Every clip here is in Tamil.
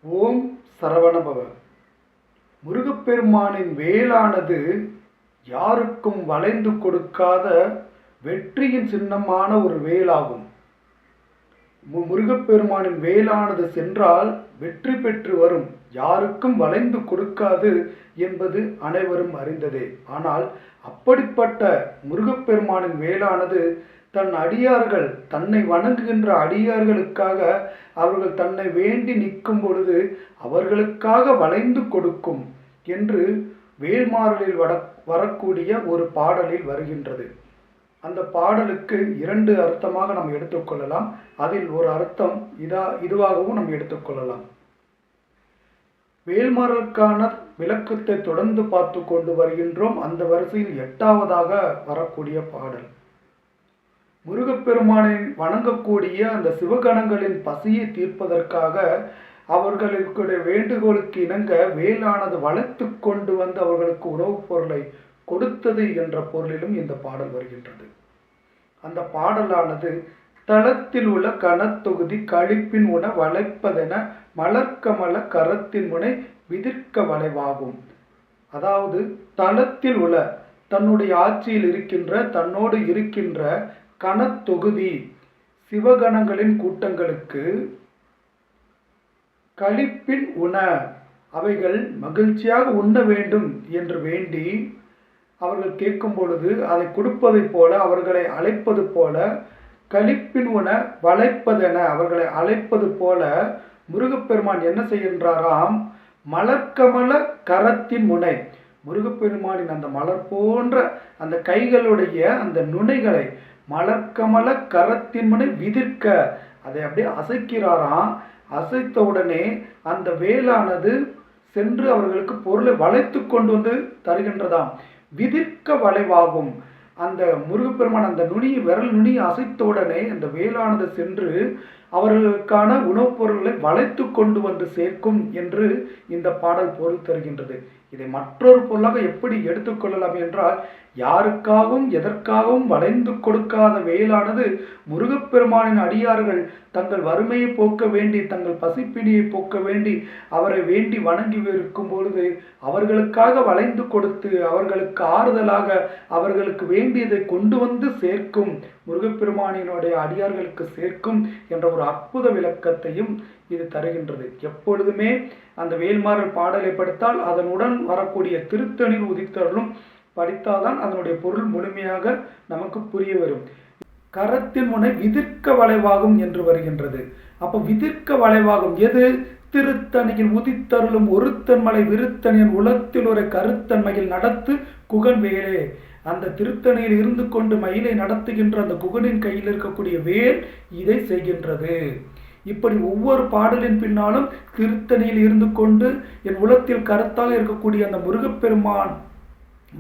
ஓம் சரவணபவ. முருகப்பெருமானின் வேலானது யாருக்கும் வளைந்து கொடுக்காத வெற்றியின் சின்னமான ஒரு வேலாகும். முருகப்பெருமானின் வேலானது சென்றால் வெற்றி பெற்று வரும், யாருக்கும் வளைந்து கொடுக்காது என்பது அனைவரும் அறிந்ததே. ஆனால் அப்படிப்பட்ட முருகப்பெருமானின் வேலானது தன் அடியார்கள், தன்னை வணங்குகின்ற அடியார்களுக்காக அவர்கள் தன்னை வேண்டி நிற்கும் பொழுது அவர்களுக்காக வளைந்து கொடுக்கும் என்று வேல்மாறலில் வரக்கூடிய ஒரு பாடலில் வருகின்றது. அந்த பாடலுக்கு இரண்டு அர்த்தமாக நாம் எடுத்துக்கொள்ளலாம். அதில் ஒரு அர்த்தம் இதுவாகவும் நாம் எடுத்துக்கொள்ளலாம். வேல்மாறலுக்கான விளக்கத்தை தொடர்ந்து பார்த்து கொண்டு வருகின்றோம். அந்த வரிசையில் 8வதாக வரக்கூடிய பாடல், முருகப்பெருமானை வணங்கக்கூடிய அந்த சிவகணங்களின் பசியை தீர்ப்பதற்காக அவர்களுடைய வேண்டுகோளுக்கு இணங்க வேலானது வளைத்து கொண்டு வந்து அவர்களுக்கு உணவுப் பொருளை கொடுத்தது என்ற பொருளிலும் இந்த பாடல் வருகின்றது. அந்த பாடலானது தளத்தில் உள்ள கணத்தொகுதி கழிப்பின் உண வளைப்பதென மலர்க்கமல கரத்தின் முனை விதிர்க்க வளைவாகும். அதாவது தளத்தில் உள்ள தன்னுடைய ஆட்சியில் இருக்கின்ற, தன்னோடு இருக்கின்ற கணத்தொகுதி சிவகணங்களின் கூட்டங்களுக்கு களிப்பின் உண, அவைகள் மகிழ்ச்சியாக உண்ண வேண்டும் என்று வேண்டி அவர்கள் கேட்கும் பொழுது அதை கொடுப்பதைப் போல, அவர்களை அழைப்பது போல, களிப்பின் உண வளைப்பதென அவர்களை அழைப்பது போல முருகப்பெருமான் என்ன செய்கின்றாராம், மலர்க்கமல கரத்தின் முனை, முருகப்பெருமானின் அந்த மலர் போன்ற அந்த கைகளுடைய அந்த நுனைகளை மலர்க்கமல கரத்தின் முனை விதிர்க்க, அதை அப்படியே அசைக்கிறாராம். அசைத்தவுடனே அந்த வேலானது சென்று அவர்களுக்கு பொருளை வளைத்து கொண்டு வந்து தருகின்றதாம். விதிர்க்க வளைவாகும். அந்த முருகப்பெருமான் அந்த விரல் நுனியை அசைத்தவுடனே அந்த வேலானது சென்று அவர்களுக்கான உணவுப் பொருட்களை வளைத்து கொண்டு வந்து சேர்க்கும் என்று இந்த பாடல் பொருள் தருகின்றது. இதை மற்றொரு பொருளாக எப்படி எடுத்துக்கொள்ளலாம் என்றால், யாருக்காகவும் எதற்காகவும் வளைந்து கொடுக்காத வேலானது முருகப்பெருமானின் அடியார்கள் தங்கள் வறுமையை போக்க வேண்டி, தங்கள் பசிப்பிணியை போக்க வேண்டி அவரை வேண்டி வணங்கி இருக்கும் பொழுது அவர்களுக்காக வளைந்து கொடுத்து அவர்களுக்கு ஆறுதலாக அவர்களுக்கு வேண்டியதை கொண்டு வந்து சேர்க்கும், முருகப்பெருமானினுடைய அடியார்களுக்கு சேர்க்கும் என்ற ஒரு அற்புத விளக்கத்தையும் இது தருகின்றது. எப்பொழுதுமே அந்த வேல்மாறல் பாடலை படித்தால் அதனுடன் வரக்கூடிய திருத்தணில் உதித்தருளும் படித்தால்தான் அதனுடைய பொருள் முழுமையாக நமக்கு புரிய வரும். கரத்தின் முனை விதிர்க்க வளைவாகும் என்று வருகின்றது. அப்ப விதிர்க்க வளைவாகும் எது? திருத்தணியில் உதித்தருளும் ஒருத்தன்மலை விருத்தனின் உலத்தில் ஒரு கருத்தன்மையில் நடத்து குகன் வேலே. அந்த திருத்தணியில் இருந்து கொண்டு மயிலை நடத்துகின்ற அந்த குகனின் கையில் இருக்கக்கூடிய வேல் இதை செய்கின்றது. இப்படி ஒவ்வொரு பாடலின் பின்னாலும் திருத்தணியில் இருந்து கொண்டு என் உலத்தில் கருத்தாக இருக்கக்கூடிய அந்த முருகப்பெருமான்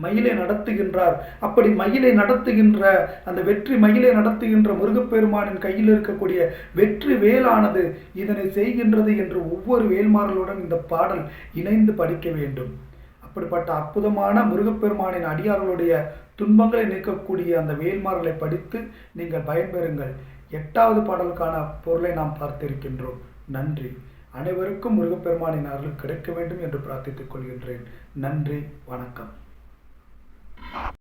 மயிலை நடத்துகின்றார். அப்படி மயிலை நடத்துகின்ற அந்த வெற்றி மயிலை நடத்துகின்ற முருகப்பெருமானின் கையில் இருக்கக்கூடிய வெற்றி வேலானது இதனை செய்கின்றது என்று ஒவ்வொரு வேல்மாறலுடன் இந்த பாடல் இணைந்து படிக்க வேண்டும். அப்படிப்பட்ட அற்புதமான முருகப்பெருமானின் அடியார்களுடைய துன்பங்களை நீக்கக்கூடிய அந்த வேல்மாறலை படித்து நீங்கள் பயன்பெறுங்கள். 8வது பாடலுக்கான பொருளை நாம் பார்த்திருக்கின்றோம். நன்றி. அனைவருக்கும் முருகப்பெருமானின் அருள் கிடைக்க வேண்டும் என்று பிரார்த்தித்துக் கொள்கின்றேன். நன்றி, வணக்கம்.